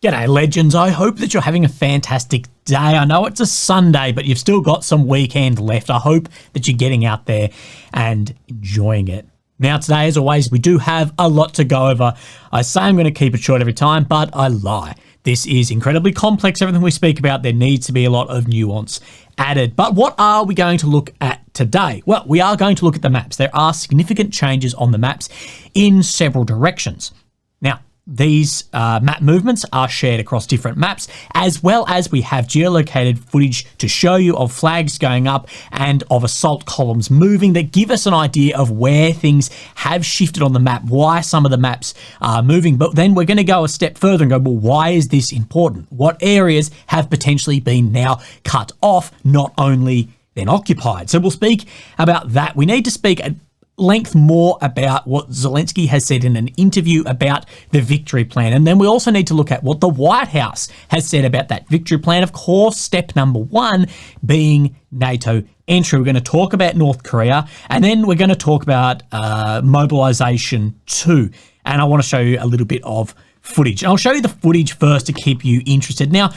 G'day legends, I hope that you're having a fantastic day. I know it's a Sunday, but you've still got some weekend left. I hope that you're getting out there and enjoying it. Now today, as always, we do have a lot to go over. I say I'm going to keep it short every time, but I lie. This is incredibly complex, everything we speak about. There needs to be a lot of nuance added. But what are we going to look at today? Well, we are going to look at the maps. There are significant changes on the maps in several directions. Now, these map movements are shared across different maps, as well as we have geolocated footage to show you of flags going up and of assault columns moving that give us an idea of where things have shifted on the map, why some of the maps are moving. But then we're going to go a step further and go, well, why is this important? What areas have potentially been now cut off, not only then occupied? So we'll speak about that. We need to speak at length more about what Zelensky has said in an interview about the victory plan. And then we also need to look at what the White House has said about that victory plan. Of course, step number one being NATO entry. We're going to talk about North Korea, and then we're going to talk about mobilization too. And I want to show you a little bit of footage. I'll show you the footage first to keep you interested. Now,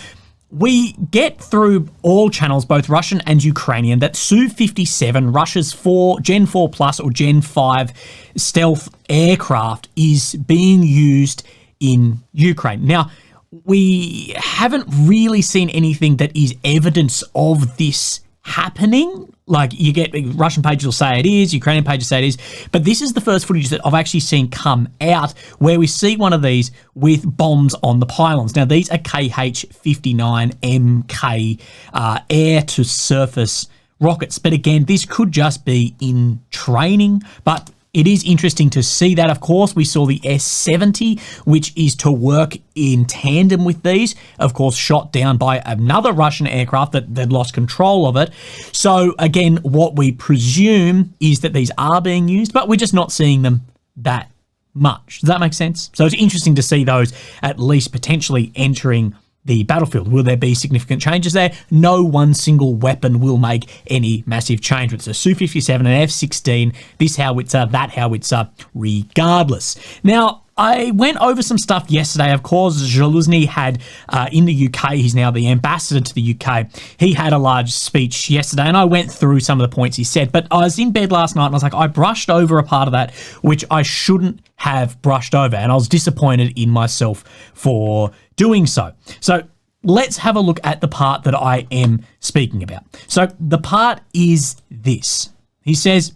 we get through all channels, both Russian and Ukrainian, that Su-57, Russia's Gen 4 Plus or Gen 5 stealth aircraft, is being used in Ukraine. Now, we haven't really seen anything that is evidence of this happening. Like, you get Russian pages will say it is, Ukrainian pages say it is, but this is the first footage that I've actually seen come out where we see one of these with bombs on the pylons. Now, these are KH-59MK air-to-surface rockets, but again, this could just be in training, but it is interesting to see that. Of course, we saw the S-70, which is to work in tandem with these, of course, shot down by another Russian aircraft that lost control of it. So again, what we presume is that these are being used, but we're just not seeing them that much. Does that make sense? So it's interesting to see those at least potentially entering the battlefield. Will there be significant changes there? No one single weapon will make any massive change. It's a Su-57, an F-16, this howitzer, that howitzer, regardless. Now, I went over some stuff yesterday. Of course, Zaluzny had, in the UK, he's now the ambassador to the UK, he had a large speech yesterday, and I went through some of the points he said, but I was in bed last night, and I was like, I brushed over a part of that, which I shouldn't have brushed over, and I was disappointed in myself for doing so. So let's have a look at the part that I am speaking about. So the part is this. He says,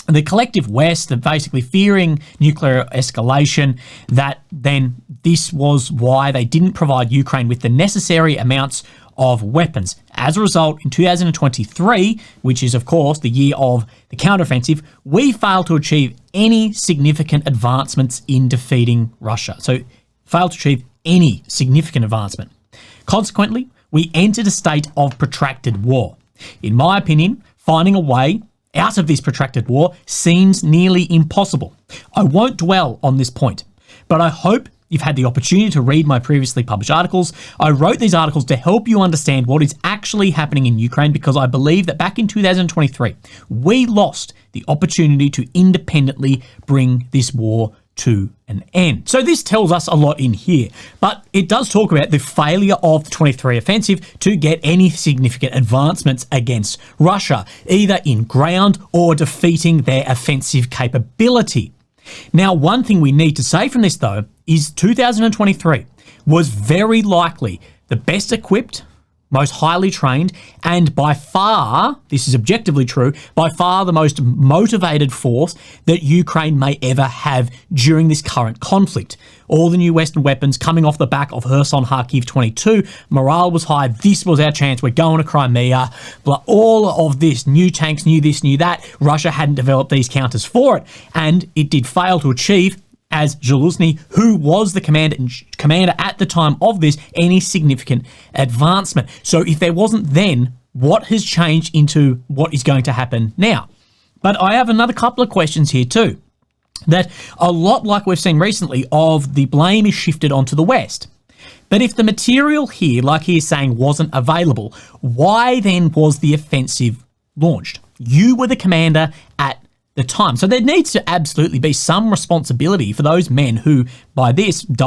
the collective West are basically fearing nuclear escalation, that then this was why they didn't provide Ukraine with the necessary amounts of weapons. As a result, in 2023, which is of course the year of the counteroffensive, we failed to achieve any significant advancements in defeating Russia. So failed to achieve any significant advancement. Consequently, we entered a state of protracted war. In my opinion, finding a way out of this protracted war seems nearly impossible. I won't dwell on this point, but I hope you've had the opportunity to read my previously published articles. I wrote these articles to help you understand what is actually happening in Ukraine, because I believe that back in 2023, we lost the opportunity to independently bring this war to an end. So this tells us a lot in here, but it does talk about the failure of the 23 offensive to get any significant advancements against Russia, either in ground or defeating their offensive capability. Now, one thing we need to say from this, though, is 2023 was very likely the best equipped, most highly trained, and by far, this is objectively true, by far the most motivated force that Ukraine may ever have during this current conflict. All the new Western weapons coming off the back of Kherson, Kharkiv 22, morale was high, this was our chance, we're going to Crimea, but all of this, new tanks, new this, new that, Russia hadn't developed these counters for it, and it did fail to achieve, as Zaluzny, who was the commander at the time of this, any significant advancement. So if there wasn't then, what has changed into what is going to happen now? But I have another couple of questions here too, that a lot like we've seen recently of the blame is shifted onto the West. But if the material here, like he is saying, wasn't available, why then was the offensive launched? You were the commander at the time. So there needs to absolutely be some responsibility for those men who, by this, and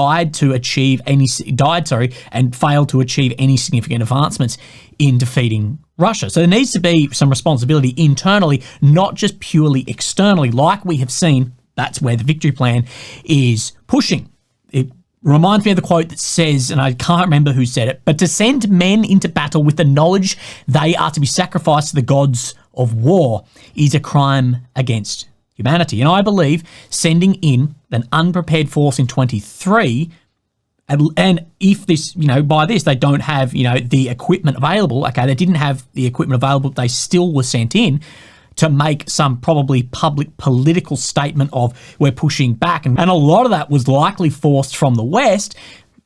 failed to achieve any significant advancements in defeating Russia. So there needs to be some responsibility internally, not just purely externally, like we have seen. That's where the victory plan is pushing. It reminds me of the quote that says, and I can't remember who said it, but to send men into battle with the knowledge they are to be sacrificed to the gods of war is a crime against humanity. And I believe sending in an unprepared force in 23, and if this, by this, they don't have, the equipment available, okay, they didn't have the equipment available, they still were sent in to make some probably public political statement of we're pushing back. And a lot of that was likely forced from the West.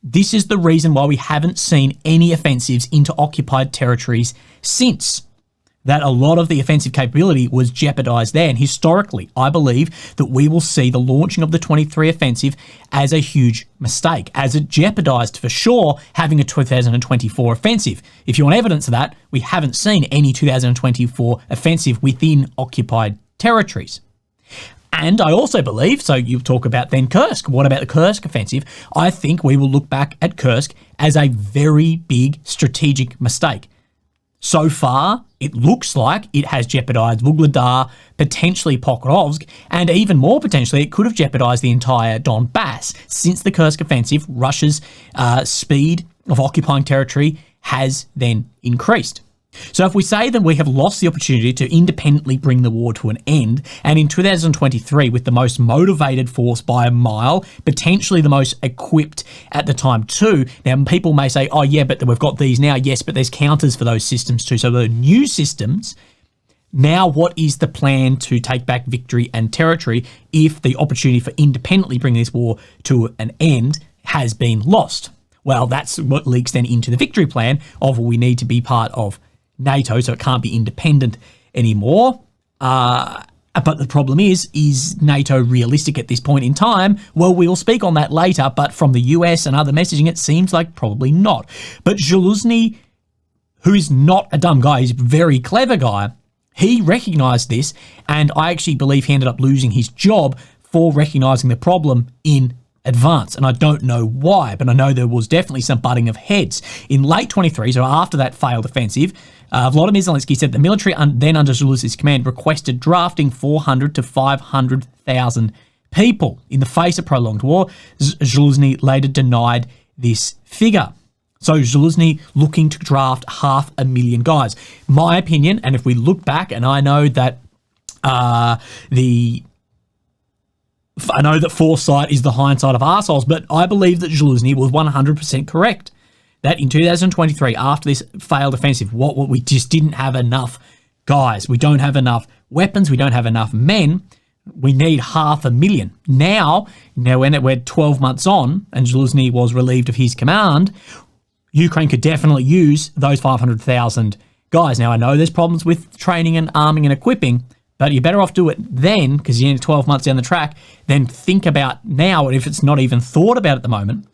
This is the reason why we haven't seen any offensives into occupied territories since. That a lot of the offensive capability was jeopardized there. And historically, I believe that we will see the launching of the 23 offensive as a huge mistake, as it jeopardized for sure having a 2024 offensive. If you want evidence of that, we haven't seen any 2024 offensive within occupied territories. And I also believe, so you talk about then Kursk. What about the Kursk offensive? I think we will look back at Kursk as a very big strategic mistake. So far, it looks like it has jeopardized Vuhledar, potentially Pokrovsk, and even more potentially, it could have jeopardized the entire Donbass. Since the Kursk offensive, Russia's speed of occupying territory has then increased. So if we say that we have lost the opportunity to independently bring the war to an end, and in 2023, with the most motivated force by a mile, potentially the most equipped at the time too. Now, people may say, oh yeah, but we've got these now. Yes, but there's counters for those systems too. So the new systems, now what is the plan to take back victory and territory if the opportunity for independently bringing this war to an end has been lost? Well, that's what leaks then into the victory plan of we need to be part of NATO, so it can't be independent anymore. But the problem is NATO realistic at this point in time? Well, we'll speak on that later, but from the US and other messaging, it seems like probably not. But Zaluzny, who is not a dumb guy, he's a very clever guy, he recognised this, and I actually believe he ended up losing his job for recognising the problem in advance, and I don't know why, but I know there was definitely some butting of heads. In late 23, so after that failed offensive, Volodymyr Zelensky said the military then under Zaluzny's command requested drafting 400 to 500,000 people. In the face of prolonged war, Zaluzny later denied this figure. So Zaluzny looking to draft 500,000 guys. My opinion, and if we look back, and I know that foresight is the hindsight of arseholes, but I believe that Zaluzny was 100% correct. That in 2023, after this failed offensive, what we just didn't have enough guys. We don't have enough weapons. We don't have enough men. We need 500,000. Now when we're 12 months on and Zaluzny was relieved of his command, Ukraine could definitely use those 500,000 guys. Now, I know there's problems with training and arming and equipping, but you're better off do it then, because you're 12 months down the track, then think about now, if it's not even thought about at the moment.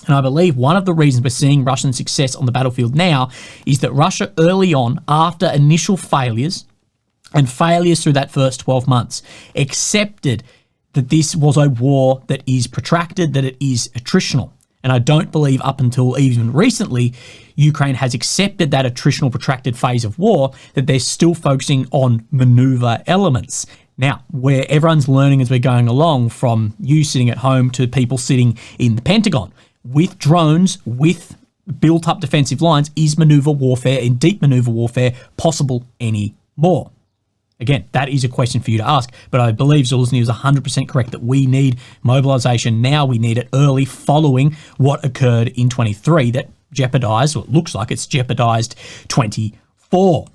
And I believe one of the reasons we're seeing Russian success on the battlefield now is that Russia early on, after initial failures and failures through that first 12 months, accepted that this was a war that is protracted, that it is attritional. And I don't believe up until even recently, Ukraine has accepted that attritional protracted phase of war, that they're still focusing on maneuver elements. Now, where everyone's learning as we're going along, from you sitting at home to people sitting in the Pentagon, with drones, with built-up defensive lines, is maneuver warfare and deep maneuver warfare possible anymore? Again, that is a question for you to ask, but I believe Zaluzny was 100% correct that we need mobilisation now. We need it early, following what occurred in 23 that jeopardised, or it looks like it's jeopardised 24.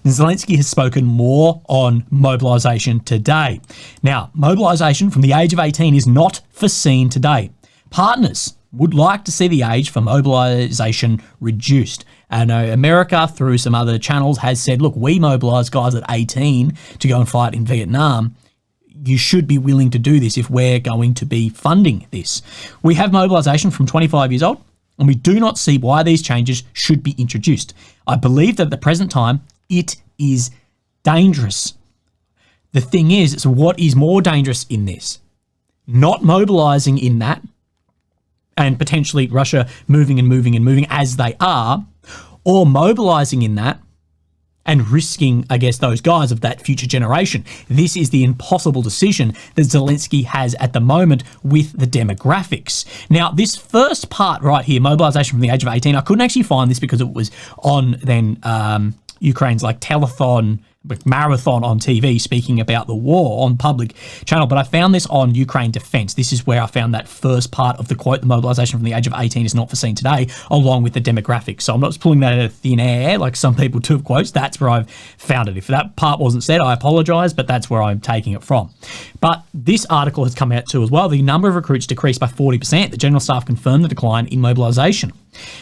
And Zelensky has spoken more on mobilisation today. Now, mobilisation from the age of 18 is not foreseen today. Partners would like to see the age for mobilisation reduced. And America, through some other channels, has said, look, we mobilise guys at 18 to go and fight in Vietnam. You should be willing to do this if we're going to be funding this. We have mobilisation from 25 years old, and we do not see why these changes should be introduced. I believe that at the present time, it is dangerous. The thing is, so what is more dangerous in this? Not mobilizing in that, and potentially Russia moving and moving and moving as they are, or mobilizing in that and risking, I guess, those guys of that future generation. This is the impossible decision that Zelensky has at the moment with the demographics. Now, this first part right here, mobilization from the age of 18, I couldn't actually find this because it was on then Ukraine's like telethon, marathon on TV speaking about the war on public channel, but I found this on Ukraine Defense. This is where I found that first part of the quote, the mobilization from the age of 18 is not foreseen today, along with the demographics. So I'm not just pulling that out of thin air like some people do, of quotes. That's where I've found it. If that part wasn't said, I apologize, but that's where I'm taking it from. But this article has come out too as well. The number of recruits decreased by 40%. The General Staff confirmed the decline in mobilization.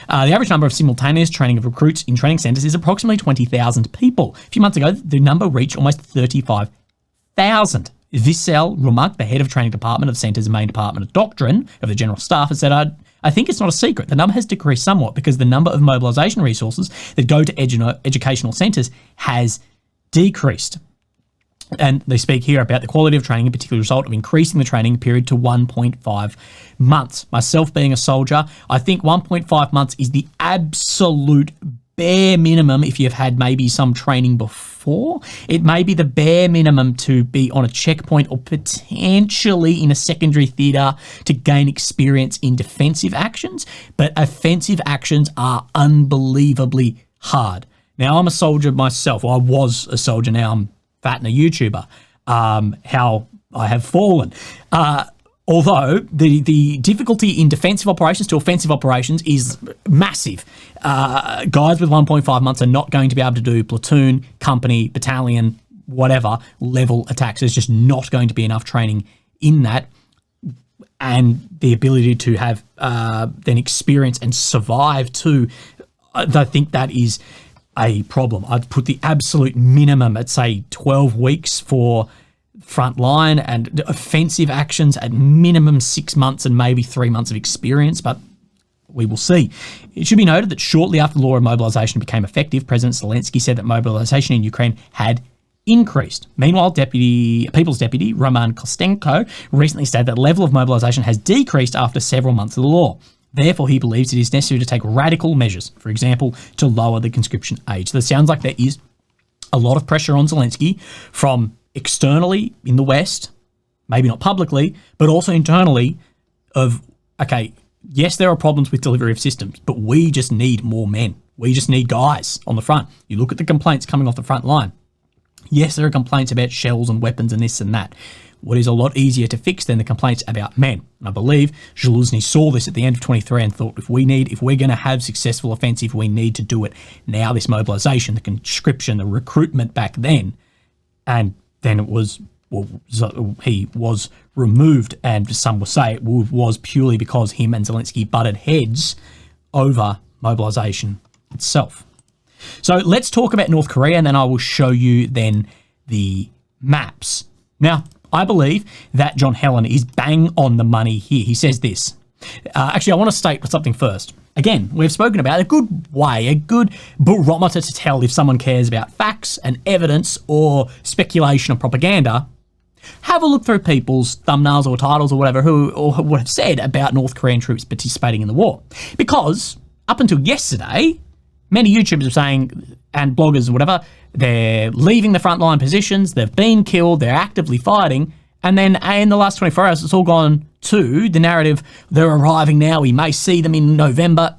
The average number of simultaneous training of recruits in training centres is approximately 20,000 people. A few months ago, the number reached almost 35,000. Vissel Rumak, the head of training department of the Centre's main department of doctrine of the General Staff, has said, I think it's not a secret. The number has decreased somewhat because the number of mobilisation resources that go to educational centres has decreased. And they speak here about the quality of training, in particular result of increasing the training period to 1.5 months. Myself being a soldier, I think 1.5 months is the absolute bare minimum if you've had maybe some training before. It may be the bare minimum to be on a checkpoint or potentially in a secondary theatre to gain experience in defensive actions, but offensive actions are unbelievably hard. Now, I'm a soldier myself, or I was a soldier, now I'm fat and a YouTuber, how I have fallen. Although the difficulty in defensive operations to offensive operations is massive. Guys with 1.5 months are not going to be able to do platoon, company, battalion, whatever level attacks. There's just not going to be enough training in that. And the ability to have then experience and survive too, I think that is a problem. I'd put the absolute minimum at, say, 12 weeks for front line, and offensive actions at minimum 6 months and maybe 3 months of experience, but we will see. It should be noted that shortly after the law of mobilisation became effective, President Zelensky said that mobilisation in Ukraine had increased. Meanwhile, People's Deputy Roman Kostenko recently said that the level of mobilisation has decreased after several months of the law. Therefore, he believes it is necessary to take radical measures, for example, to lower the conscription age. So it sounds like there is a lot of pressure on Zelensky from externally in the West, maybe not publicly, but also internally of, okay, yes, there are problems with delivery of systems, but we just need more men. We just need guys on the front. You look at the complaints coming off the front line. Yes, there are complaints about shells and weapons and this and that. What is a lot easier to fix than the complaints about men. And I believe Zaluzny saw this at the end of 23 and thought, if we're going to have successful offensive, we need to do it now. This mobilisation, the conscription, the recruitment back then, and then it was, well, he was removed, and some will say it was purely because him and Zelensky butted heads over mobilisation itself. So let's talk about North Korea, and then I will show you then the maps. Now, I believe that John Helen is bang on the money here. He says this. Actually, I want to state something first. Again, we've spoken about a good way, a good barometer to tell if someone cares about facts and evidence or speculation or propaganda. Have a look through people's thumbnails or titles or whatever who have said about North Korean troops participating in the war. Because up until yesterday, many YouTubers were saying, and bloggers and whatever, they're leaving the frontline positions, they've been killed, they're actively fighting, and then in the last 24 hours, it's all gone to the narrative, they're arriving now, we may see them in November.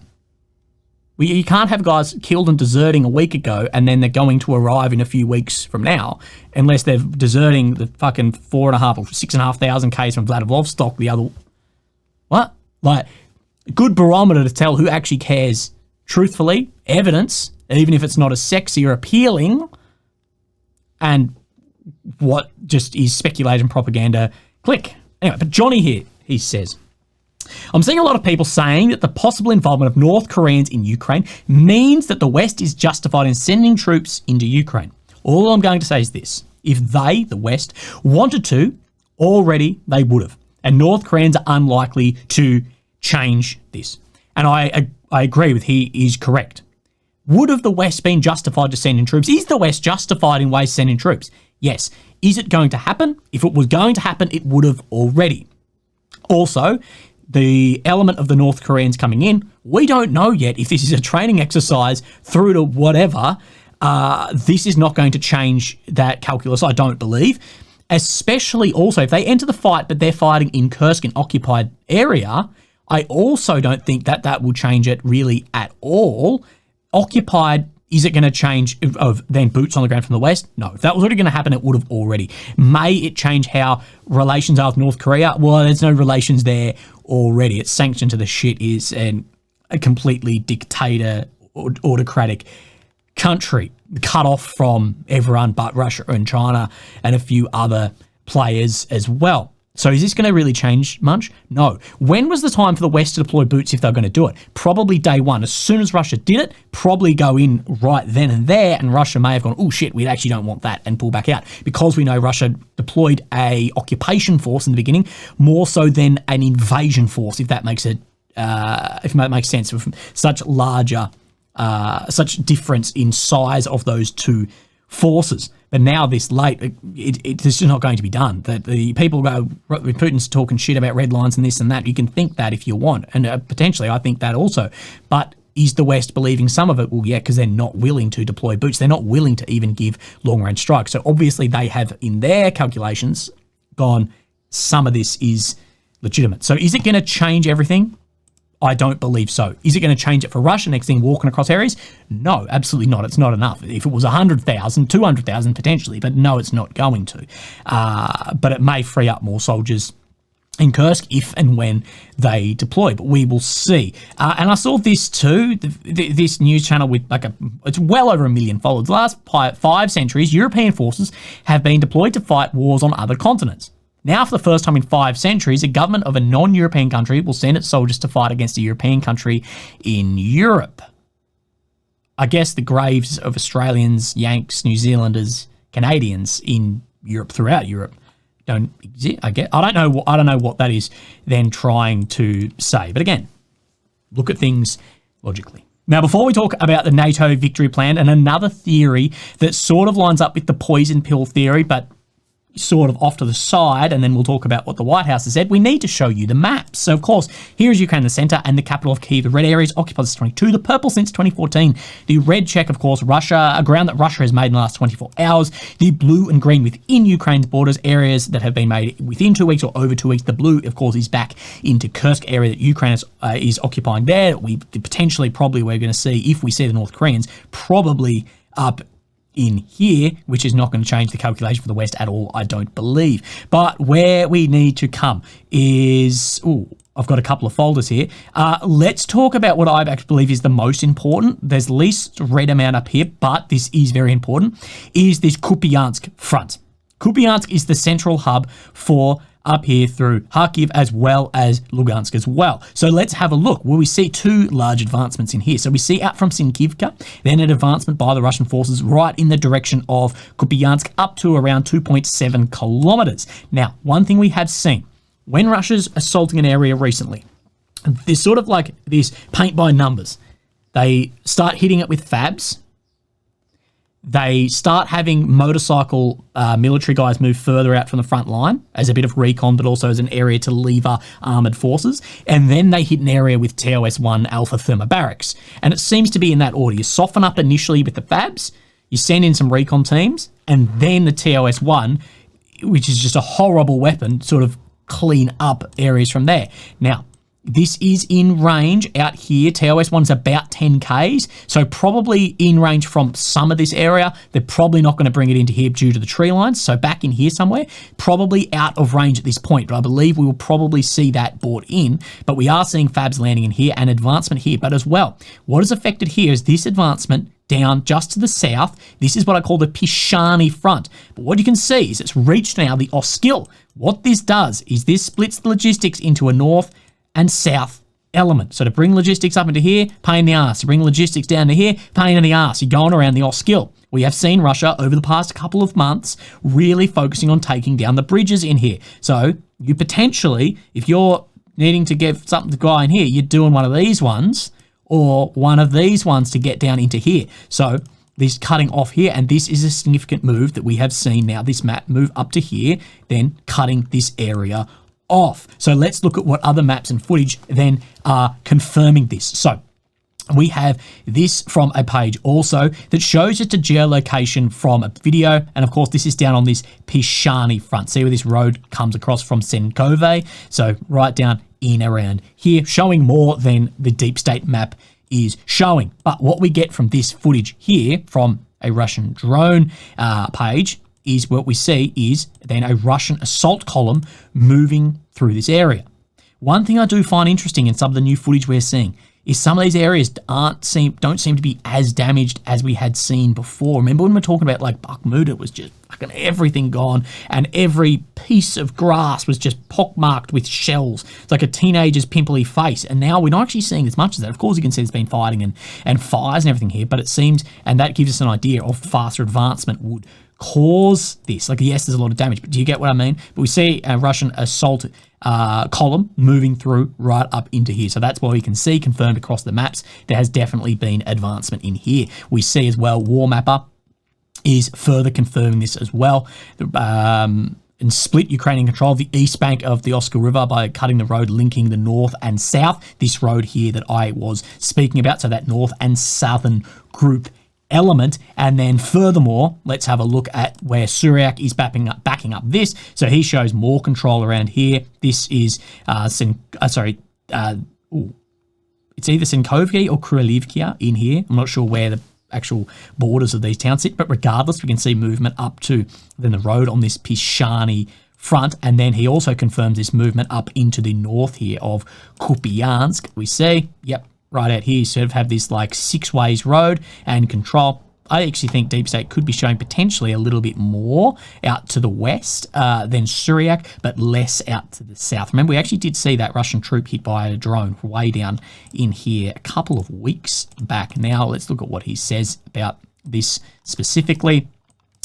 You can't have guys killed and deserting a week ago and then they're going to arrive in a few weeks from now, unless they're deserting the fucking 4,500 or 6,500 Ks from Vladivostok, the other... What? Like, good barometer to tell who actually cares truthfully, evidence, even if it's not as sexy or appealing, and what just is speculation, propaganda, click. Anyway, but Johnny here, he says, I'm seeing a lot of people saying that the possible involvement of North Koreans in Ukraine means that the West is justified in sending troops into Ukraine. All I'm going to say is this. If they, the West, wanted to, already they would have. And North Koreans are unlikely to change this. And I agree with he is correct. Would have the West been justified to send in troops? Is the West justified in ways to send in troops? Yes. Is it going to happen? If it was going to happen, it would have already. Also, the element of the North Koreans coming in, we don't know yet if this is a training exercise through to whatever. This is not going to change that calculus, I don't believe. Especially also, if they enter the fight, but they're fighting in Kursk, an occupied area, I also don't think that that will change it really at all. Occupied, is it going to change of then boots on the ground from the West? No. If that was already going to happen, it would have already. May it change how relations are with North Korea? Well, there's no relations there already. It's sanctioned to the shit is a completely dictator, autocratic country, cut off from everyone but Russia and China and a few other players as well. So is this going to really change much? No. When was the time for the West to deploy boots if they're going to do it? Probably day one. As soon as Russia did it, probably go in right then and there, and Russia may have gone, oh shit, we actually don't want that, and pull back out. Because we know Russia deployed a occupation force in the beginning, more so than an invasion force, if that makes it, if that makes sense, with such difference in size of those two forces. But now this late, it's just not going to be done. That the people go, Putin's talking shit about red lines and this and that. You can think that if you want. And potentially I think that also. But is the West believing some of it? Well, yeah, because they're not willing to deploy boots. They're not willing to even give long-range strikes. So obviously they have, in their calculations, gone, some of this is legitimate. So is it going to change everything? I don't believe so. Is it going to change it for Russia next thing, walking across areas? No, absolutely not. It's not enough. If it was 100,000, 200,000 potentially, but no, it's not going to. But it may free up more soldiers in Kursk if and when they deploy, but we will see. And I saw this too, this news channel with it's well over 1 million followers. The last 5 centuries, European forces have been deployed to fight wars on other continents. Now, for the first time in 5 centuries, a government of a non-European country will send its soldiers to fight against a European country in Europe. I guess the graves of Australians, Yanks, New Zealanders, Canadians in Europe, throughout Europe, don't exist. I don't know what that is then trying to say. But again, look at things logically. Now, before we talk about the NATO victory plan and another theory that sort of lines up with the poison pill theory, but sort of off to the side, and then we'll talk about what the White House has said, we need to show you the maps. So, of course, here is Ukraine in the centre and the capital of Kyiv. The red areas occupied since 2022, the purple since 2014. The red check, of course, Russia, a ground that Russia has made in the last 24 hours. The blue and green within Ukraine's borders, areas that have been made within 2 weeks or over 2 weeks. The blue, of course, is back into Kursk area that Ukraine is occupying there. We potentially, probably, we're going to see, if we see the North Koreans, probably up in here, which is not going to change the calculation for the West at all, I don't believe. But where we need to come is, I've got a couple of folders here. Let's talk about what I believe is the most important. There's least red amount up here, but this is very important, is this Kupiansk front. Kupiansk is the central hub for up here through Kharkiv as well as Lugansk as well. So let's have a look. Well, we see 2 large advancements in here. So we see out from Sinkivka, then an advancement by the Russian forces right in the direction of Kupiansk up to around 2.7 kilometers. Now, one thing we have seen, when Russia's assaulting an area recently, there's sort of like this paint by numbers. They start hitting it with FABs. They start having motorcycle military guys move further out from the front line as a bit of recon, but also as an area to lever armoured forces. And then they hit an area with TOS-1 Alpha Thermobarics. And it seems to be in that order. You soften up initially with the FABs, you send in some recon teams, and then the TOS-1, which is just a horrible weapon, sort of clean up areas from there. Now, this is in range out here. TOS-1 is about 10 Ks, so probably in range from some of this area. They're probably not going to bring it into here due to the tree lines, so back in here somewhere, probably out of range at this point, but I believe we will probably see that brought in, but we are seeing FABs landing in here and advancement here, but as well, what is affected here is this advancement down just to the south. This is what I call the Pishani front. But what you can see is it's reached now the Oskil. What this does is this splits the logistics into a north and south element. So to bring logistics up into here, pain in the ass. To bring logistics down to here, pain in the ass. You're going around the Oskil. We have seen Russia over the past couple of months really focusing on taking down the bridges in here. So you potentially, if you're needing to give something to go in here, you're doing one of these ones, or one of these ones to get down into here. So this cutting off here, and this is a significant move that we have seen now, this map move up to here, then cutting this area off. So let's look at what other maps and footage then are confirming this. So we have this from a page also that shows just a geolocation from a video. And of course, this is down on this Pishani front. See where this road comes across from Senkove. So right down in around here, showing more than the deep state map is showing. But what we get from this footage here from a Russian drone page is what we see is then a Russian assault column moving through this area. One thing I do find interesting in some of the new footage we're seeing is some of these areas don't seem to be as damaged as we had seen before. Remember when we were talking about like Bakhmut, it was just fucking everything gone and every piece of grass was just pockmarked with shells. It's like a teenager's pimply face. And now we're not actually seeing as much as that. Of course, you can see there's been fighting and fires and everything here, but it seems, and that gives us an idea of faster advancement would cause this. Like, yes, there's a lot of damage, but do you get what I mean? But we see a Russian assault column moving through right up into here. So that's what we can see confirmed across the maps. There has definitely been advancement in here. We see as well, War Mapper is further confirming this as well. And split Ukrainian control of the east bank of the Oskar River by cutting the road linking the north and south. This road here that I was speaking about, so that north and southern group element. And then furthermore, let's have a look at where Suryak is backing up this. So he shows more control around here. This is it's either Thankyou or Kursk in here. I'm not sure where the actual borders of these towns sit, but regardless, we can see movement up to then the road on this Pishani front. And then he also confirms this movement up into the north here of Kupiansk. We see, yep, right out here, you sort of have this like 6 ways road and control. I actually think Deep State could be showing potentially a little bit more out to the west than Suryak, but less out to the south. Remember, we actually did see that Russian troop hit by a drone way down in here a couple of weeks back. Now, let's look at what he says about this specifically.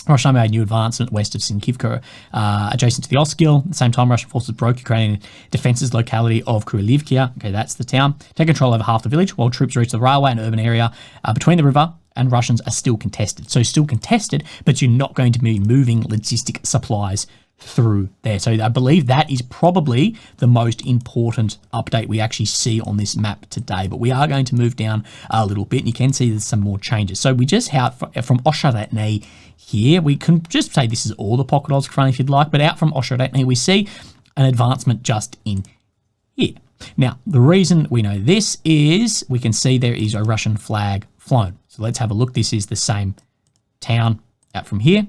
Russia made new advancement west of Sinkivka, adjacent to the Oskil. At the same time, Russian forces broke Ukrainian defences locality of Kurylivka. Okay, that's the town. Take control over half the village while troops reach the railway and urban area between the river, and Russians are still contested. So still contested, but you're not going to be moving logistic supplies through there. So I believe that is probably the most important update we actually see on this map today. But we are going to move down a little bit, and you can see there's some more changes. So we just have from Osharetny here, we can just say this is all the Pokrovsk front if you'd like, but out from Osharetny we see an advancement just in here. Now, the reason we know this is we can see there is a Russian flag flown. So let's have a look. This is the same town out from here.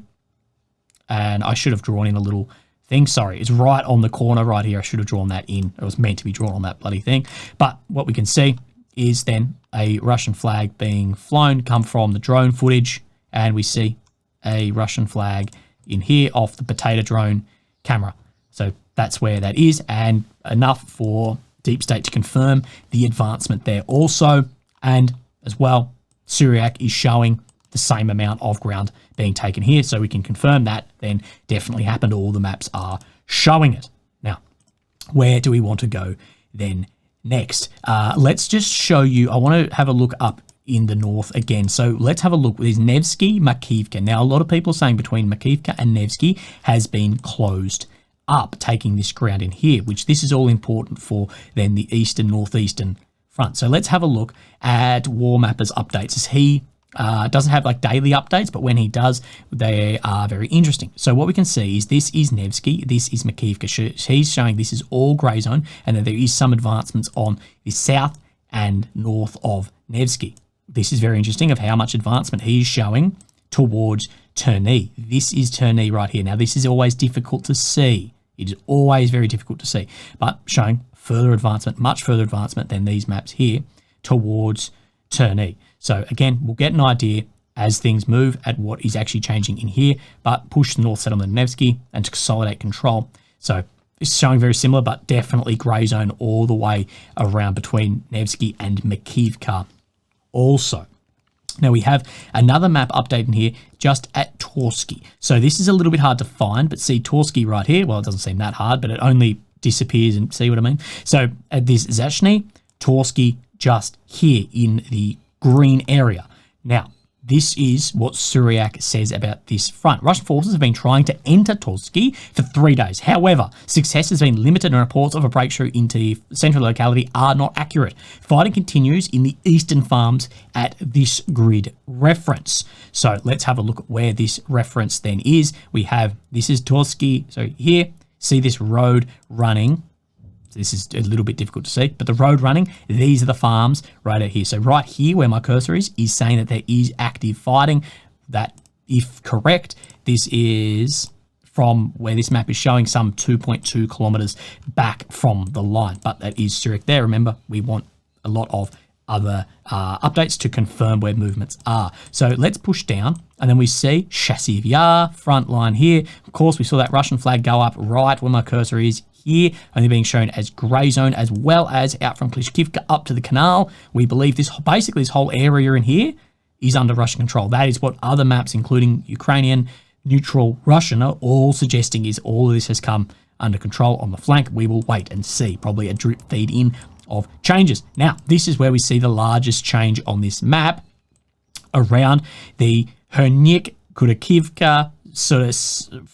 And I should have drawn in a little thing. Sorry, it's right on the corner right here. I should have drawn that in. It was meant to be drawn on that bloody thing. But what we can see is then a Russian flag being flown, come from the drone footage. And we see a Russian flag in here off the potato drone camera. So that's where that is. And enough for Deep State to confirm the advancement there also. And as well, Suryak is showing the same amount of ground being taken here. So we can confirm that then definitely happened. All the maps are showing it. Now, where do we want to go then next? Let's just show you, I want to have a look up in the north again. So let's have a look. There's Nevsky, Makivka. Now, a lot of people are saying between Makivka and Nevsky has been closed up, taking this ground in here, which this is all important for then the eastern, northeastern front. So let's have a look at War Mapper's updates. As he doesn't have like daily updates, but when he does, they are very interesting. So what we can see is this is Nevsky, this is Makivka. He's showing this is all grey zone, and that there is some advancements on the south and north of Nevsky. This is very interesting of how much advancement he is showing towards Terny. This is Terny right here. Now, this is always difficult to see. It is always very difficult to see, but showing further advancement, much further advancement than these maps here towards Terny. So again, we'll get an idea as things move at what is actually changing in here, but push the north settlement of Nevsky and to consolidate control. So it's showing very similar, but definitely grey zone all the way around between Nevsky and Makivka also. Now we have another map update in here just at Torsky. So this is a little bit hard to find, but see Torsky right here. Well, it doesn't seem that hard, but it only disappears, and see what I mean? So at this Zashny, Torsky, just here in the green area. Now, this is what Suryak says about this front. Russian forces have been trying to enter Torsky for 3 days. However, success has been limited and reports of a breakthrough into the central locality are not accurate. Fighting continues in the eastern farms at this grid reference. So let's have a look at where this reference then is. We have, this is Torsky. So here, see this road running. This is a little bit difficult to see, but the road running, these are the farms right out here. So right here where my cursor is saying that there is active fighting. That, if correct, this is from where this map is showing some 2.2 kilometers back from the line, but that is Suryak there. Remember, we want a lot of other updates to confirm where movements are. So let's push down, and then we see Chassiv Yar, front line here. Of course, we saw that Russian flag go up right where my cursor is here, only being shown as grey zone, as well as out from Klishkivka up to the canal. We believe this, basically this whole area in here is under Russian control. That is what other maps, including Ukrainian, neutral, Russian, are all suggesting, is all of this has come under control on the flank. We will wait and see, probably a drip feed in of changes. Now, this is where we see the largest change on this map around the Hernik, Kurakivka, sort of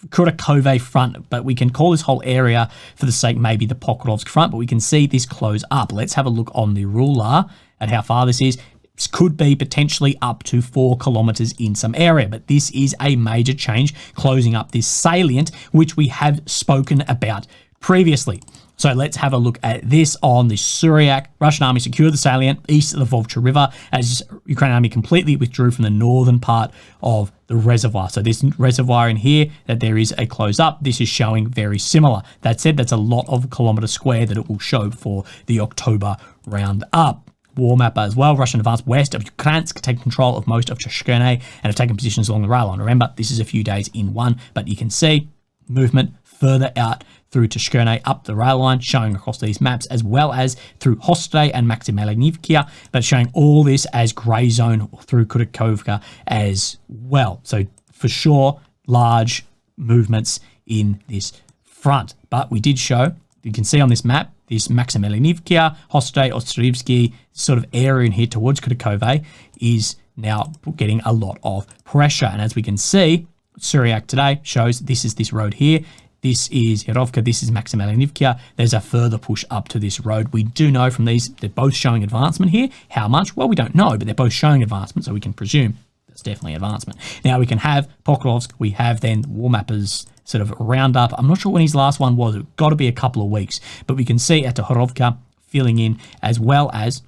Kurakove front, but we can call this whole area, for the sake maybe the Pokrovsk front, but we can see this close up. Let's have a look on the ruler at how far this is. This could be potentially up to 4 kilometers in some area, but this is a major change, closing up this salient, which we have spoken about previously. So let's have a look at this on the Suryak. Russian army secured the salient east of the Volcha River as Ukrainian army completely withdrew from the northern part of the reservoir. So this reservoir in here, that there is a close up, this is showing very similar. That said, that's a lot of kilometer square that it will show for the October round up. War mapper as well. Russian advanced west of Kursk, taking control of most of Cheshkerne and have taken positions along the rail line. Remember, this is a few days in one, but you can see movement further out through Cheshkerne up the rail line, showing across these maps, as well as through Hoste and Maximelinivka, but showing all this as grey zone through Kurakovka as well. So for sure, large movements in this front. But we did show, you can see on this map, this Maximelinivka, Hoste, Ostrivsky sort of area in here towards Kurakove is now getting a lot of pressure. And as we can see, Suryak today shows this is this road here. This is Yarovka, this is Maximelinivka. There's a further push up to this road. We do know from these, they're both showing advancement here. How much? Well, we don't know, but they're both showing advancement, so we can presume that's definitely advancement. Now we can have Pokrovsk, we have then War Mapper's sort of roundup. I'm not sure when his last one was. It's got to be a couple of weeks, but we can see at Horovka filling in, as well as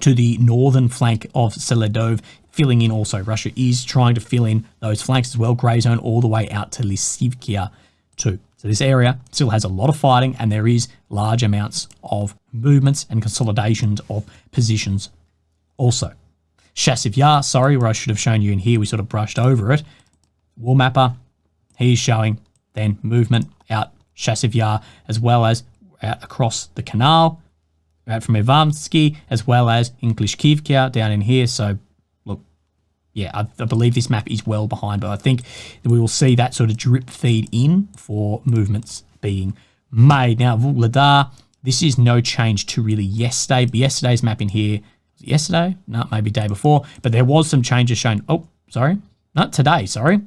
to the northern flank of Seledov, filling in also. Russia is trying to fill in those flanks as well, grey zone all the way out to Lysivkia too. So this area still has a lot of fighting, and there is large amounts of movements and consolidations of positions also. Chassiv Yar, sorry, where I should have shown you in here, we sort of brushed over it. War mapper, he's showing then movement out Chassiv Yar, as well as out across the canal, out from Ivansky, as well as in Klishkivka down in here. So look, yeah, I believe this map is well behind, but I think that we will see that sort of drip feed in for movements being made. Now, Vuhledar, this is no change to really yesterday, but yesterday's map in here, was it yesterday? No, maybe day before, but there was some changes shown. Oh, sorry, not today, sorry.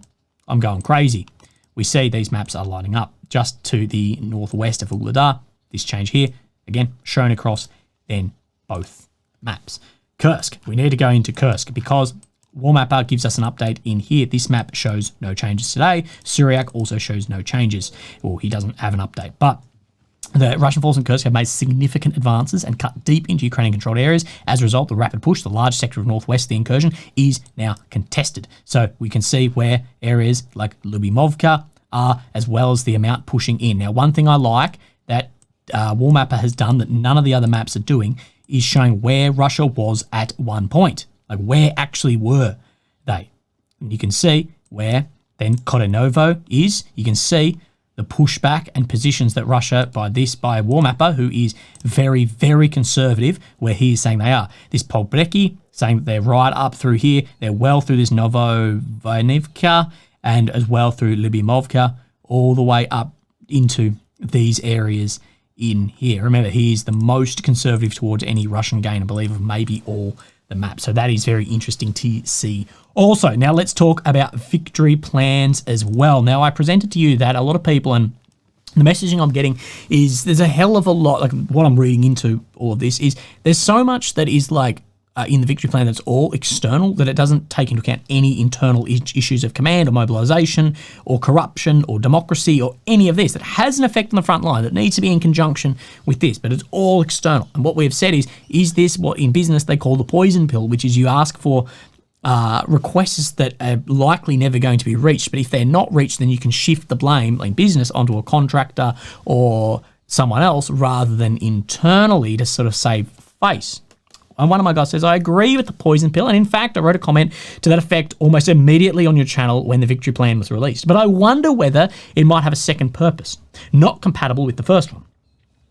I'm going crazy. We see these maps are lining up just to the northwest of Vuhledar. This change here, again, shown across then both maps. Kursk, we need to go into Kursk because War Mapper gives us an update in here. This map shows no changes today. Suryak also shows no changes. Well, he doesn't have an update, but the Russian forces in Kursk have made significant advances and cut deep into Ukrainian-controlled areas. As a result, the rapid push, the large sector of northwest of the incursion, is now contested. So we can see where areas like Lyubimovka are, as well as the amount pushing in. Now, one thing I like that War Mapper has done that none of the other maps are doing is showing where Russia was at one point. Like, where actually were they? And you can see where then Korenovo is. You can see the pushback and positions that Russia, by War Mapper, who is very, very conservative, where he is saying they are. This Polbreki, saying that they're right up through here. They're well through this Novovinivka and as well through Lyubimovka, all the way up into these areas in here. Remember, he is the most conservative towards any Russian gain, I believe, of maybe all the map. So that is very interesting to see. Also, now let's talk about victory plans as well. Now, I presented to you that a lot of people, and the messaging I'm getting is there's a hell of a lot, like what I'm reading into all of this is there's so much that is like in the victory plan that's all external, that it doesn't take into account any internal issues of command or mobilization or corruption or democracy or any of this that has an effect on the front line that needs to be in conjunction with this, but it's all external. And what we have said is this what in business they call the poison pill, which is you ask for requests that are likely never going to be reached, but if they're not reached, then you can shift the blame in business onto a contractor or someone else rather than internally to sort of save face. And one of my guys says, I agree with the poison pill. And in fact, I wrote a comment to that effect almost immediately on your channel when the victory plan was released. But I wonder whether it might have a second purpose, not compatible with the first one.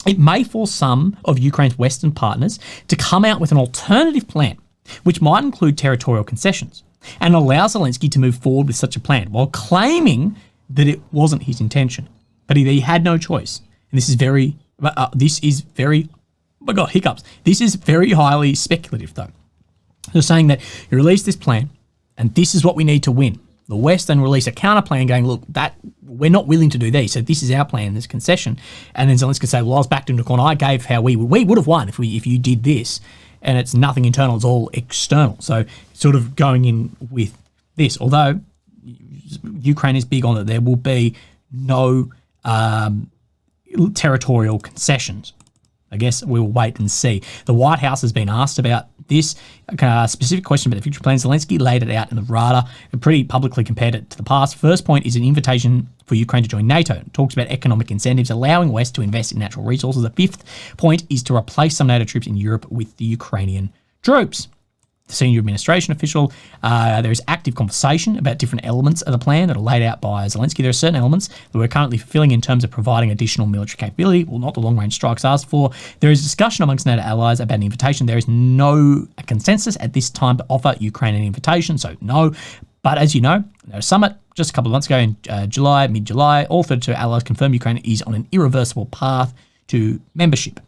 It may force some of Ukraine's Western partners to come out with an alternative plan, which might include territorial concessions, and allow Zelensky to move forward with such a plan while claiming that it wasn't his intention. But he had no choice. And this is very, oh my God, hiccups. This is very highly speculative, though. They're saying that you release this plan, and this is what we need to win. The West then release a counter plan going, look, that we're not willing to do these, so this is our plan, this concession. And then Zelensky could say, well, I was backed into a corner. I gave how we would have won if you did this. And it's nothing internal, it's all external. So sort of going in with this. Although Ukraine is big on that, there will be no territorial concessions. I guess we will wait and see. The White House has been asked about this specific question about the future plans. Zelensky laid it out in the Rada and pretty publicly compared it to the past. First point is an invitation for Ukraine to join NATO. It talks about economic incentives, allowing West to invest in natural resources. The fifth point is to replace some NATO troops in Europe with the Ukrainian troops. The senior administration official, there is active conversation about different elements of the plan that are laid out by Zelensky. There are certain elements that we're currently fulfilling in terms of providing additional military capability, well, not the long-range strikes asked for. There is discussion amongst NATO allies about an invitation. There is no consensus at this time to offer Ukraine an invitation, so no. But as you know, a summit just a couple of months ago in mid-July, all 32 allies confirmed Ukraine is on an irreversible path to membership.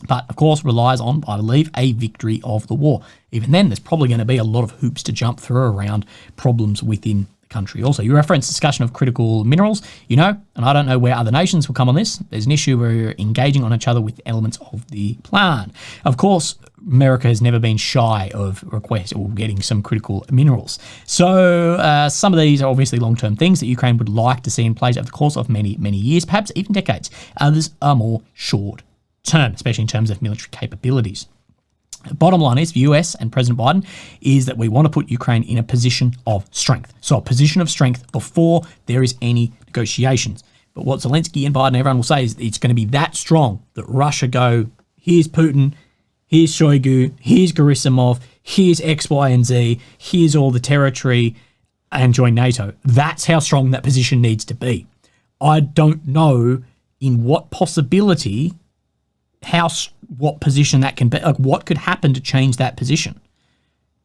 But, of course, relies on, I believe, a victory of the war. Even then, there's probably going to be a lot of hoops to jump through around problems within the country. Also, you reference discussion of critical minerals, and I don't know where other nations will come on this. There's an issue where you're engaging on each other with elements of the plan. Of course, America has never been shy of requests or getting some critical minerals. So some of these are obviously long-term things that Ukraine would like to see in place over the course of many, many years, perhaps even decades. Others are more short term, especially in terms of military capabilities. Bottom line is, the US and President Biden is that we want to put Ukraine in a position of strength. So a position of strength before there is any negotiations. But what Zelensky and Biden, everyone will say is it's going to be that strong that Russia go, here's Putin, here's Shoigu, here's Gerasimov, here's X, Y, and Z, here's all the territory, and join NATO. That's how strong that position needs to be. I don't know in what possibility what position that can be, like what could happen to change that position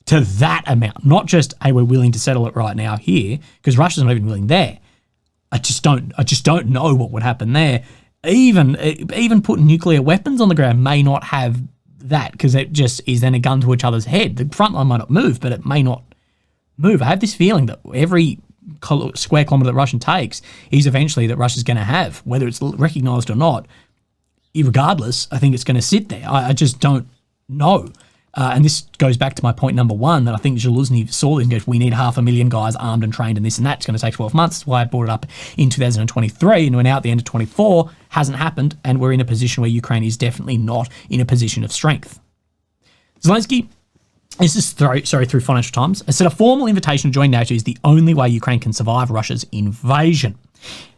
to that amount, not just, hey, we're willing to settle it right now here, because Russia's not even willing there. I just don't know what would happen there. Even putting nuclear weapons on the ground may not have that, because it just is then a gun to each other's head. The front line might not move, but it may not move. I have this feeling that every square kilometre that Russia takes is eventually that Russia's going to have, whether it's recognised or not. Regardless, I think it's going to sit there. I just don't know. And this goes back to my point number one, that I think Zaluzny saw this and goes, we need 500,000 guys armed and trained and this and that. It's going to take 12 months. That's why I brought it up in 2023, and we're now at the end of 24. Hasn't happened, and we're in a position where Ukraine is definitely not in a position of strength. Zelensky, this is through Financial Times, said a formal invitation to join NATO is the only way Ukraine can survive Russia's invasion.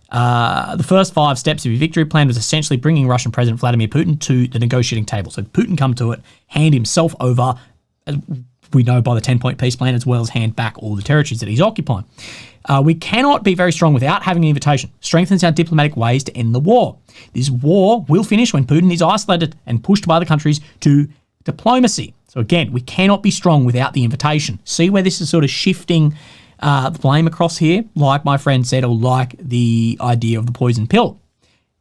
The first 5 steps of your victory plan was essentially bringing Russian President Vladimir Putin to the negotiating table. So Putin come to it, hand himself over, as we know by the 10-point peace plan, as well as hand back all the territories that he's occupying. We cannot be very strong without having an invitation. Strengthens our diplomatic ways to end the war. This war will finish when Putin is isolated and pushed by other countries to diplomacy. So again, we cannot be strong without the invitation. See where this is sort of shifting the blame across here, like my friend said, or like the idea of the poison pill.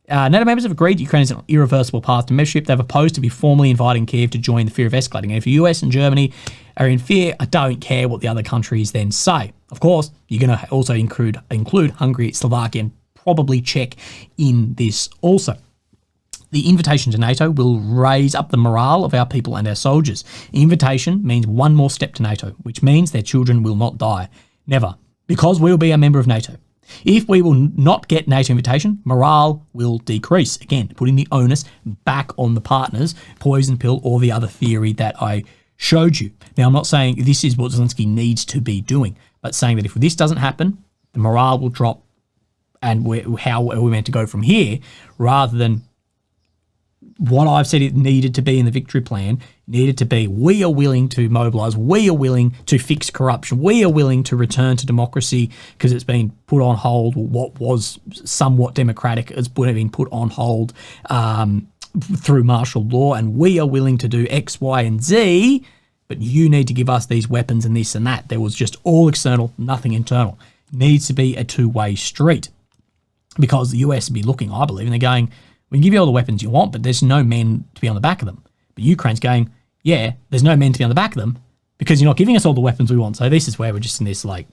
NATO members have agreed Ukraine is an irreversible path to membership. They've opposed to be formally inviting Kiev to join the fear of escalating. And if the US and Germany are in fear, I don't care what the other countries then say. Of course, you're going to also include Hungary, Slovakia, and probably Czech in this also. The invitation to NATO will raise up the morale of our people and our soldiers. Invitation means one more step to NATO, which means their children will not die. Never. Because we will be a member of NATO. If we will not get NATO invitation, morale will decrease. Again, putting the onus back on the partners, poison pill, or the other theory that I showed you. Now, I'm not saying this is what Zelensky needs to be doing, but saying that if this doesn't happen, the morale will drop and how are we meant to go from here, rather than what I've said it needed to be in the victory plan, needed to be, we are willing to mobilise, we are willing to fix corruption, we are willing to return to democracy because it's been put on hold, what was somewhat democratic has been put on hold through martial law, and we are willing to do X, Y, and Z, but you need to give us these weapons and this and that. There was just all external, nothing internal. Needs to be a two-way street because the US would be looking, I believe, and they're going, we can give you all the weapons you want, but there's no men to be on the back of them. But Ukraine's going, yeah, there's no men to be on the back of them because you're not giving us all the weapons we want. So this is where we're just in this like...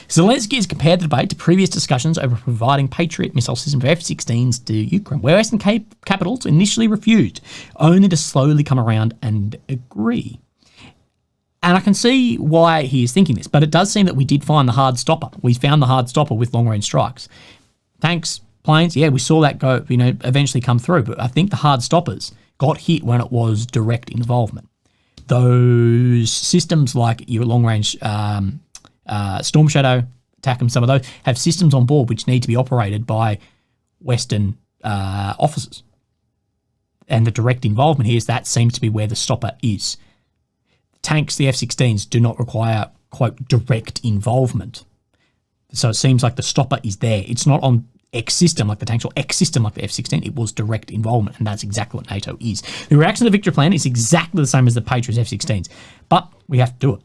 Zelensky has compared the debate to previous discussions over providing Patriot missile system for F-16s to Ukraine, where Western capitals initially refused, only to slowly come around and agree. And I can see why he is thinking this, but it does seem that we did find the hard stopper. We found the hard stopper with long-range strikes. Tanks, planes, yeah, we saw that go, eventually come through, but I think the hard stoppers got hit when it was direct involvement. Those systems like your long-range Storm Shadow, ATACMS, some of those have systems on board which need to be operated by Western officers. And the direct involvement here is that seems to be where the stopper is. Tanks, the F-16s, do not require, quote, direct involvement. So it seems like the stopper is there. It's not on X system like the tanks or X system like the F-16. It was direct involvement, and that's exactly what NATO is. The reaction to the victory plan is exactly the same as the Patriot F-16s, but we have to do it.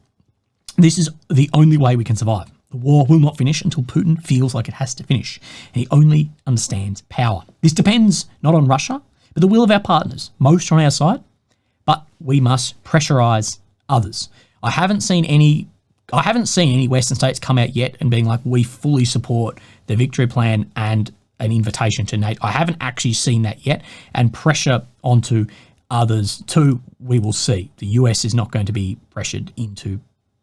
This is the only way we can survive. The war will not finish until Putin feels like it has to finish, and he only understands power. This depends not on Russia, but the will of our partners. Most are on our side, but we must pressurise others. I haven't seen any Western states come out yet and being like, we fully support the victory plan and an invitation to NATO. I haven't actually seen that yet, and pressure onto others too, we will see. The US is not going to be pressured into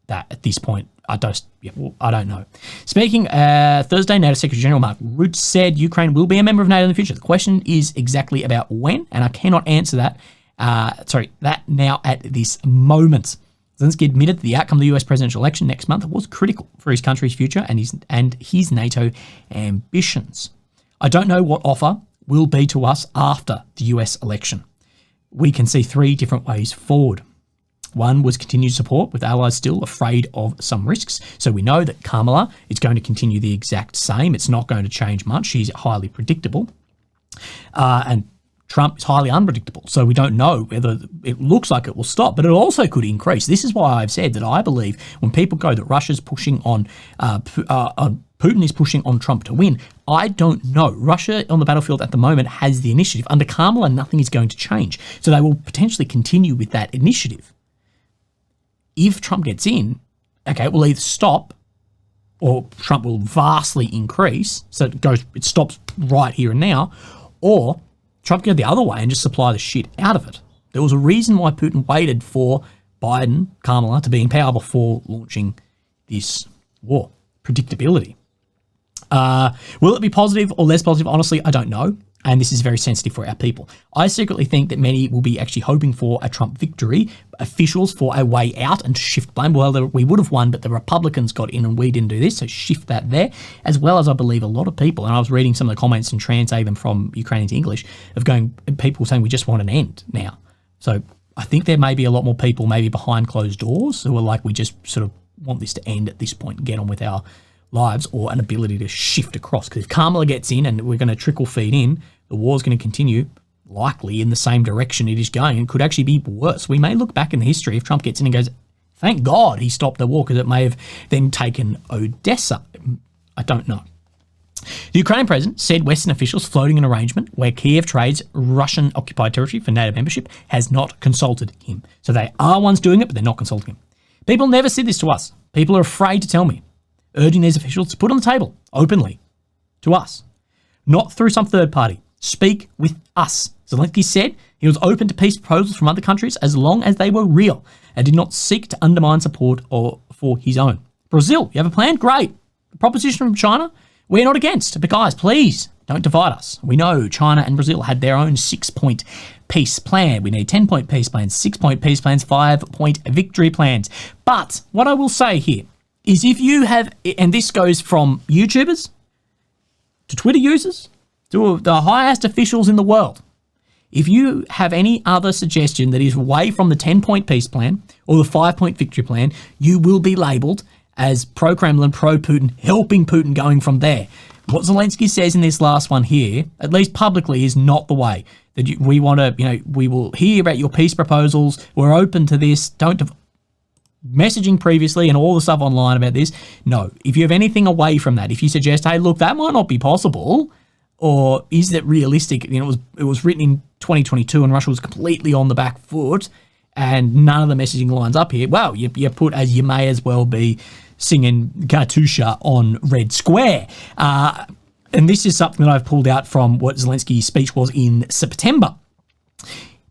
that at this point. I don't know. Speaking Thursday, NATO Secretary General Mark Rutte said Ukraine will be a member of NATO in the future. The question is exactly about when, and I cannot answer that now at this moment. Zelensky admitted that the outcome of the US presidential election next month was critical for his country's future and his NATO ambitions. I don't know what offer will be to us after the US election. We can see three different ways forward. One was continued support, with allies still afraid of some risks. So we know that Kamala is going to continue the exact same. It's not going to change much. She's highly predictable. And Trump is highly unpredictable. So we don't know whether it looks like it will stop, but it also could increase. This is why I've said that I believe when people go that Russia's pushing on Putin is pushing on Trump to win, I don't know. Russia on the battlefield at the moment has the initiative. Under Kamala, nothing is going to change. So they will potentially continue with that initiative. If Trump gets in, okay, it will either stop or Trump will vastly increase. So it stops right here and now, or Trump can go the other way and just supply the shit out of it. There was a reason why Putin waited for Biden, Kamala, to be in power before launching this war. Predictability. Will it be positive or less positive? Honestly, I don't know. And this is very sensitive for our people. I secretly think that many will be actually hoping for a Trump victory, officials for a way out and to shift blame. Well, we would have won, but the Republicans got in and we didn't do this, so shift that there. As well as I believe a lot of people, and I was reading some of the comments and translating them from Ukrainian to English, of people saying we just want an end now. So I think there may be a lot more people maybe behind closed doors who are like, we just sort of want this to end at this point and get on with our lives, or an ability to shift across. Because if Kamala gets in and we're going to trickle feed in, the war's going to continue likely in the same direction it is going and could actually be worse. We may look back in the history if Trump gets in and goes, thank God he stopped the war, because it may have then taken Odessa. I don't know. The Ukrainian president said Western officials floating an arrangement where Kiev trades Russian-occupied territory for NATO membership has not consulted him. So they are ones doing it, but they're not consulting him. People never said this to us. People are afraid to tell me, urging these officials to put on the table, openly, to us, not through some third party. Speak with us. Zelensky said he was open to peace proposals from other countries as long as they were real and did not seek to undermine support for his own. Brazil, you have a plan? Great. The proposition from China, we're not against. But guys, please don't divide us. We know China and Brazil had their own 6-point peace plan. We need 10-point peace plans, 6-point peace plans, 5-point victory plans. But what I will say here is if you have, and this goes from YouTubers to Twitter users to the highest officials in the world, if you have any other suggestion that is away from the 10-point peace plan or the 5-point victory plan, you will be labelled as pro-Kremlin, pro-Putin, helping Putin going from there. What Zelensky says in this last one here, at least publicly, is not the way. That we want to, we will hear about your peace proposals. We're open to this. Messaging previously and all the stuff online about this. No, if you have anything away from that, if you suggest, hey, look, that might not be possible, or is that realistic? It was written in 2022 and Russia was completely on the back foot and none of the messaging lines up here. Well, you put as you may as well be singing Katusha on Red Square. And this is something that I've pulled out from what Zelensky's speech was in September.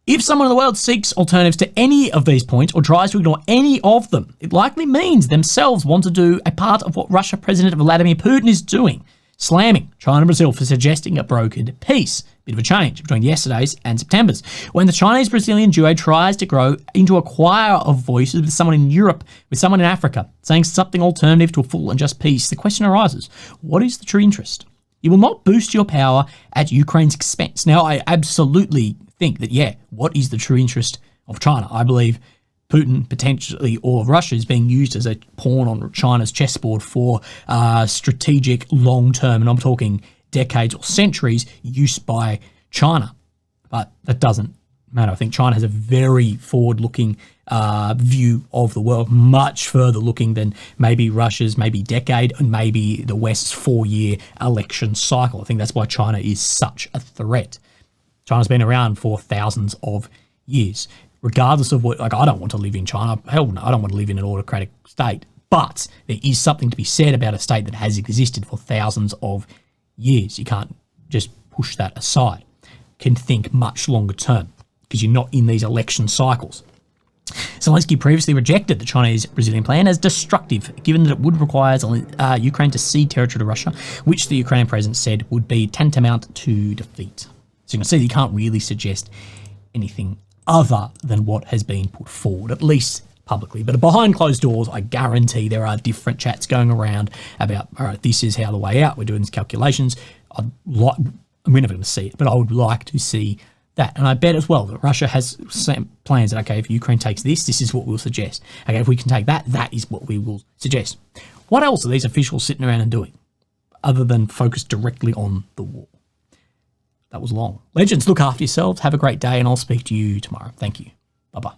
If someone in the world seeks alternatives to any of these points or tries to ignore any of them, it likely means themselves want to do a part of what Russia President Vladimir Putin is doing, slamming China and Brazil for suggesting a brokered peace. Bit of a change between yesterday's and September's. When the Chinese-Brazilian duo tries to grow into a choir of voices with someone in Europe, with someone in Africa, saying something alternative to a full and just peace, the question arises, what is the true interest? You will not boost your power at Ukraine's expense. Now, I absolutely think that, what is the true interest of China? I believe Putin potentially, or Russia, is being used as a pawn on China's chessboard for strategic long-term, and I'm talking decades or centuries, use by China. But that doesn't matter. I think China has a very forward-looking view of the world, much further looking than maybe Russia's maybe decade and maybe the West's 4-year election cycle. I think that's why China is such a threat. China's been around for thousands of years. Regardless of what, I don't want to live in China. Hell no, I don't want to live in an autocratic state. But there is something to be said about a state that has existed for thousands of years. You can't just push that aside. You can think much longer term because you're not in these election cycles. Zelensky previously rejected the Chinese-Brazilian plan as destructive, given that it would require Ukraine to cede territory to Russia, which the Ukrainian president said would be tantamount to defeat. So you can see that you can't really suggest anything other than what has been put forward, at least publicly. But behind closed doors, I guarantee there are different chats going around about, all right, this is how the way out. We're doing these calculations. We're never going to see it, but I would like to see that. And I bet as well that Russia has plans that, okay, if Ukraine takes this, this is what we'll suggest. Okay, if we can take that, that is what we will suggest. What else are these officials sitting around and doing other than focus directly on the war? That was long. Legends, look after yourselves. Have a great day, and I'll speak to you tomorrow. Thank you. Bye-bye.